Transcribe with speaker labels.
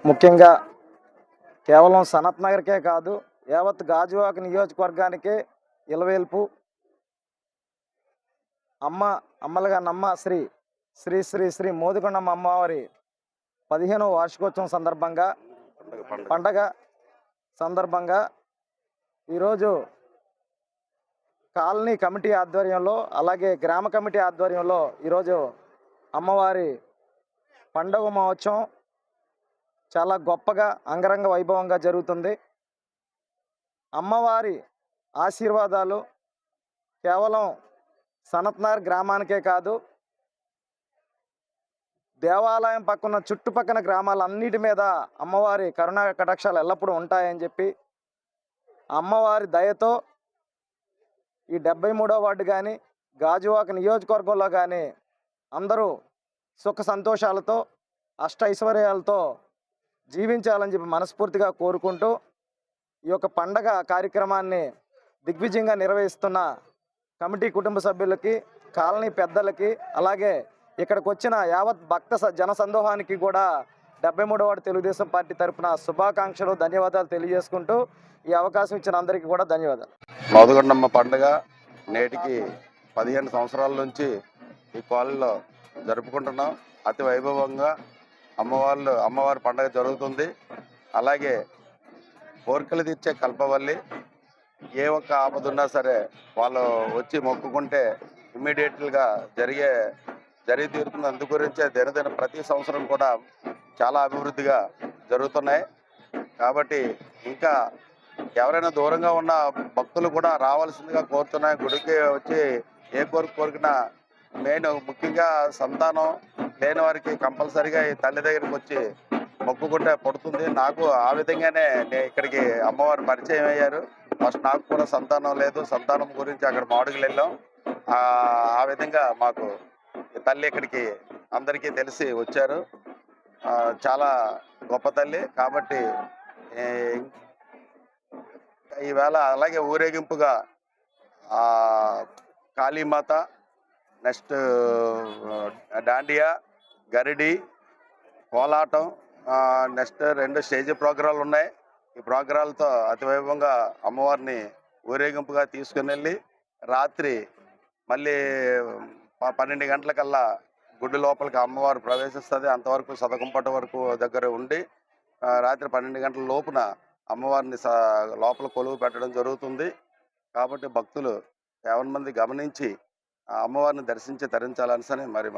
Speaker 1: ముఖ్యంగా కేవలం సనత్ నగర్కే కాదు, యావత్ గాజువాక నియోజకవర్గానికే ఇలవేల్పు అమ్మలుగా నమ్మ శ్రీ శ్రీ శ్రీ శ్రీ మోదికొండమ్మ అమ్మవారి 15వ వార్షికోత్సవం పండగ సందర్భంగా ఈరోజు కాలనీ కమిటీ ఆధ్వర్యంలో, అలాగే గ్రామ కమిటీ ఆధ్వర్యంలో ఈరోజు అమ్మవారి పండగ మహోత్సవం చాలా గొప్పగా అంగరంగ వైభవంగా జరుగుతుంది. అమ్మవారి ఆశీర్వాదాలు కేవలం సనత్నగర్ గ్రామానికే కాదు, దేవాలయం పక్కన చుట్టుపక్కల గ్రామాలన్నిటి మీద అమ్మవారి కరుణా కటాక్షాలు ఎల్లప్పుడూ ఉంటాయని చెప్పి, అమ్మవారి దయతో ఈ 73వ వార్డు కానీ, గాజువాక నియోజకవర్గంలో కానీ అందరూ సుఖ సంతోషాలతో అష్ట ఐశ్వర్యాలతో జీవించాలని చెప్పి మనస్ఫూర్తిగా కోరుకుంటూ, ఈ యొక్క పండగ కార్యక్రమాన్ని దిగ్విజయంగా నిర్వహిస్తున్న కమిటీ కుటుంబ సభ్యులకి, కాలనీ పెద్దలకి, అలాగే ఇక్కడికి వచ్చిన యావత్ భక్త జనసందోహానికి కూడా 73వ వార్డు తెలుగుదేశం పార్టీ తరఫున శుభాకాంక్షలు, ధన్యవాదాలు తెలియజేసుకుంటూ ఈ అవకాశం ఇచ్చిన అందరికీ కూడా ధన్యవాదాలు.
Speaker 2: మోదికొండమ్మ పండుగ నేటికి 15 సంవత్సరాల నుంచి ఈ కాలనీలో జరుపుకుంటున్నాం. అతి వైభవంగా అమ్మవారి పండుగ జరుగుతుంది. అలాగే కోరికలు తీర్చే కల్పవల్లి, ఏ ఒక్క ఆపదున్నా సరే వాళ్ళు వచ్చి మొక్కుకుంటే ఇమ్మీడియట్గా జరిగి తీరుతుంది. అందు గురించే దినదిన ప్రతి సంవత్సరం కూడా చాలా అభివృద్ధిగా జరుగుతున్నాయి. కాబట్టి ఇంకా ఎవరైనా దూరంగా ఉన్న భక్తులు కూడా రావాల్సిందిగా కోరుతున్నాయి. గుడికి వచ్చి ఏ కోరికనా ముఖ్యంగా సంతానం లేని వారికి కంపల్సరిగా ఈ తల్లి దగ్గరికి వచ్చి మొక్కుకుంటే పడుతుంది. నాకు ఆ విధంగానే ఇక్కడికి అమ్మవారు పరిచయం అయ్యారు. ఫస్ట్ నాకు కూడా సంతానం లేదు, సంతానం గురించి అక్కడ మాడుగులు వెళ్ళాం. ఆ విధంగా మాకు తల్లి ఇక్కడికి అందరికీ తెలిసి వచ్చారు. చాలా గొప్ప తల్లి. కాబట్టి ఈవేళ అలాగే ఊరేగింపుగా కాళీమాత, నెక్స్ట్ డాండియా, గరిడి, కోలాటం, నెక్స్ట్ 2 స్టేజ్ ప్రోగ్రాలు ఉన్నాయి. ఈ ప్రోగ్రాలతో అతివైభవంగా అమ్మవారిని ఊరేగింపుగా తీసుకుని వెళ్ళి రాత్రి మళ్ళీ 12 గంటలకల్లా గుడి లోపలికి అమ్మవారు ప్రవేశిస్తుంది. అంతవరకు సదకంపట వరకు దగ్గర ఉండి రాత్రి 12 గంటల లోపున అమ్మవారిని లోపల కొలువు పెట్టడం జరుగుతుంది. కాబట్టి భక్తులు 50 మంది గమనించి అమ్మవారిని దర్శించి తరించాలని మరి